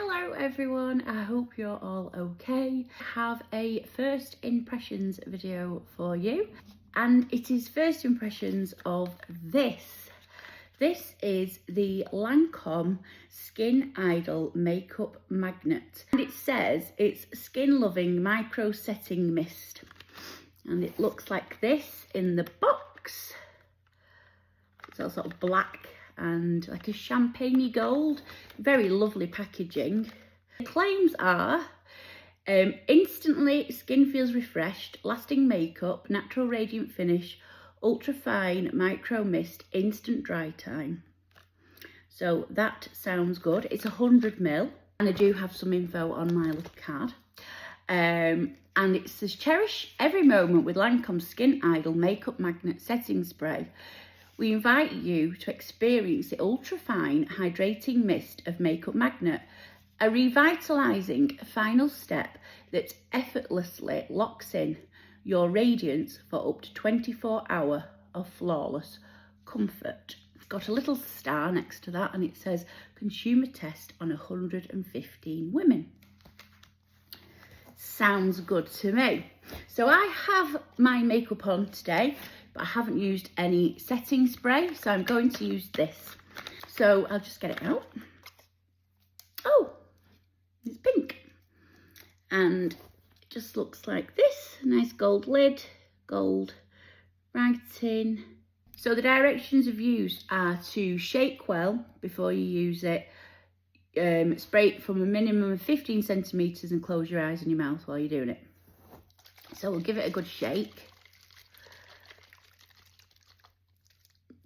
Hello everyone, I hope you're all okay. I have a first impressions video for you, and it is first impressions of this. This is the Lancôme Skin Idol Makeup Magnet, and it says it's skin loving micro setting mist, and it looks like this in the box. It's all sort of black and like a champagne gold, very lovely packaging. The claims are instantly skin feels refreshed, lasting makeup, natural radiant finish, ultra fine micro mist, instant dry time. So that sounds good. It's 100ml, and I do have some info on my little card. And it says, cherish every moment with Lancôme Skin Idol Makeup Magnet Setting Spray. We invite you to experience the ultra-fine hydrating mist of Makeup Magnet, a revitalising final step that effortlessly locks in your radiance for up to 24 hours of flawless comfort. It's got a little star next to that, and it says consumer test on 115 women. Sounds good to me. So I have my makeup on today, but I haven't used any setting spray, so I'm going to use this. So I'll just get it out. Oh, it's pink. And it just looks like this. Nice gold lid, gold writing. So the directions of use are to shake well before you use it. Spray it from a minimum of 15 centimetres and close your eyes and your mouth while you're doing it. So we'll give it a good shake.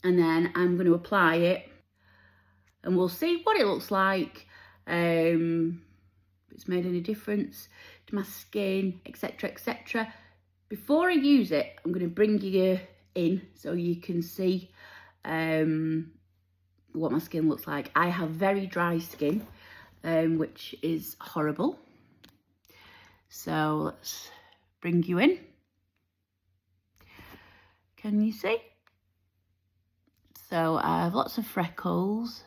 And then I'm going to apply it, and we'll see what it looks like, if it's made any difference to my skin, etc, etc. Before I use it, I'm going to bring you in so you can see what my skin looks like. I have very dry skin, which is horrible. So let's bring you in. Can you see? So I have lots of freckles,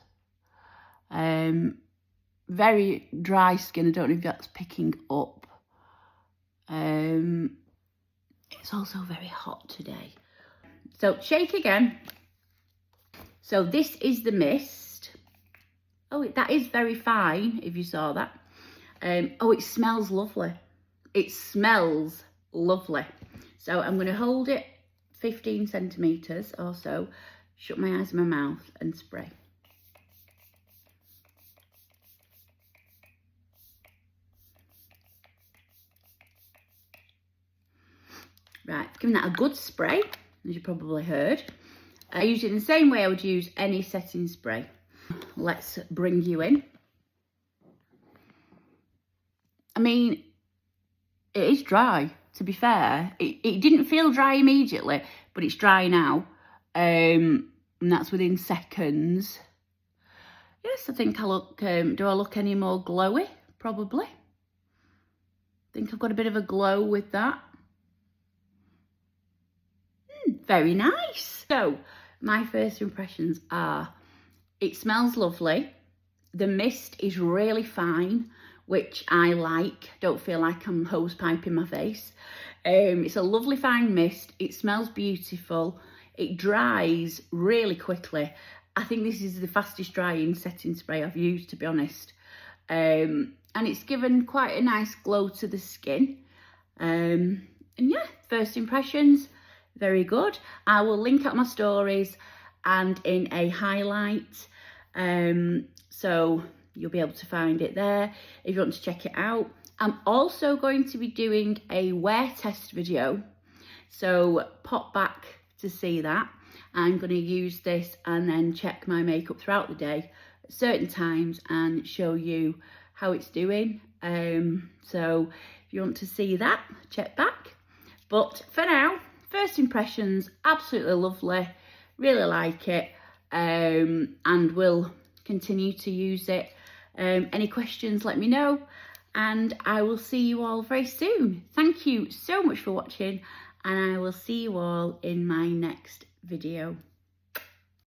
very dry skin. I don't know if that's picking up. It's also very hot today. So shake again. So this is the mist. Oh, that is very fine, if you saw that. Oh, it smells lovely. It smells lovely. So I'm going to hold it 15 centimetres or so, shut my eyes and my mouth and spray. Right, giving that a good spray, as you probably heard. I use it in the same way I would use any setting spray. Let's bring you in. I mean, it is dry, to be fair. It didn't feel dry immediately, but it's dry now. And that's within seconds. Yes, I think I look, do I look any more glowy? Probably. I think I've got a bit of a glow with that. Very nice. So, my first impressions are, it smells lovely. The mist is really fine, which I like. Don't feel like I'm hose piping my face. It's a lovely fine mist. It smells beautiful. It dries really quickly. I think this is the fastest drying setting spray I've used, to be honest. And it's given quite a nice glow to the skin. And yeah, first impressions, very good. I will link out my stories and in a highlight. So you'll be able to find it there if you want to check it out. I'm also going to be doing a wear test video. So pop back to see that. I'm going to use this and then check my makeup throughout the day at certain times and show you how it's doing. So if you want to see that, check back. But for now, first impressions, absolutely lovely, really like it, and will continue to use it. Any questions, let me know, and I will see you all very soon. Thank you so much for watching, and I will see you all in my next video.